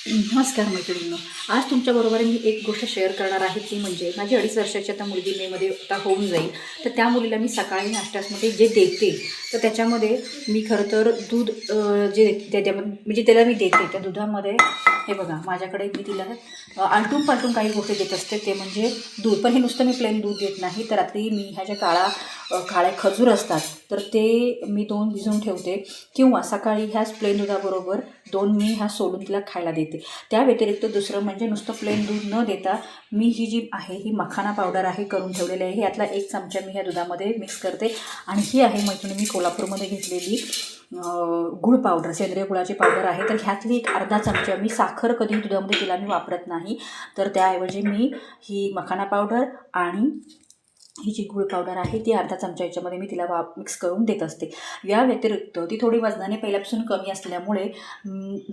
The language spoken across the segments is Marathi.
नमस्कार मैत्रिणींनो. आज तुमच्याबरोबर मी एक गोष्ट शेअर करणार आहे, ती म्हणजे माझी 2.5 वर्षाची आता मुलगी मेमध्ये आता होऊन जाईल. तर त्या मुलीला मी सकाळी नाश्त्यामध्ये जे देते, तर त्याच्यामध्ये मी खरं तर दूध जे त्याच्यामध्ये म्हणजे त्याला मी देते त्या दुधामध्ये हे बघा, माझ्याकडे मी तिला आलटून पालटून काही गोष्टी देत असते. ते म्हणजे दूध, पण हे नुसतं मी प्लेन दूध देत नाही. तर रात्री मी ह्या ज्या काळे खजूर असतात, तर ते मी 2 भिजवून ठेवते किंवा सकाळी ह्याच प्लेन दुधाबरोबर 2 मी ह्या सोलून तिला खायला देते. त्या व्यतिरिक्त दुसरं म्हणजे नुसतं प्लेन दूध न देता मी ही जी आहे ही मखाना पावडर आहे करून ठेवलेली आहे. यातला 1 चमचा मी ह्या दुधामध्ये मिक्स करते. आणि ही आहे मैत्रिणी मी कोल्हापूरमध्ये घेतलेली गूळ पावडर, सेंद्रिय गुळाची पावडर आहे. तर ह्यातली एक अर्धा चमचा, मी साखर कधी दुधामध्ये तिला मी वापरत नाही, तर त्याऐवजी मी ही मखाना पावडर आणि ही जी गूळ पावडर आहे ती अर्धा चमचा याच्यामध्ये मी तिला मिक्स करून देत असते. या व्यतिरिक्त ती थोडी वजनाने पहिल्यापासून कमी असल्यामुळे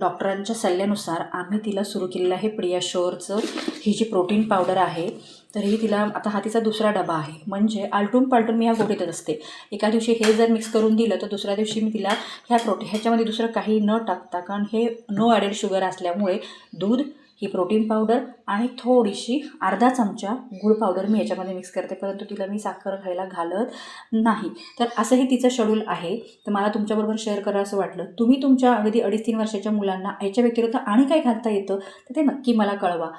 डॉक्टरांच्या सल्ल्यानुसार आम्ही तिला सुरू केलेलं आहे प्रियाशोरचं ही जी प्रोटीन पावडर आहे. तर ही तिला आता हा तिचा दुसरा डबा आहे. म्हणजे आलटून पालटून मी ह्या गोष्टी देत असते. एका दिवशी हे जर मिक्स करून दिलं तर दुसऱ्या दिवशी मी तिला ह्याच्यामध्ये दुसरं काही न टाकता, कारण हे नो ॲडेड शुगर असल्यामुळे दूध, ही प्रोटीन पावडर आणि थोडीशी अर्धा चमचा गूळ पावडर मी याच्यामध्ये मिक्स करते, परंतु तिला मी साखर खायला घालत नाही. तर असंही तिचं शेड्यूल आहे. तर मला तुमच्याबरोबर शेअर करावं असं वाटलं. तुम्ही तुमच्या अगदी 2.5-3 वर्षाच्या मुलांना याच्या व्यतिरिक्त आणि काय घालता येतं तर ते नक्की मला कळवा.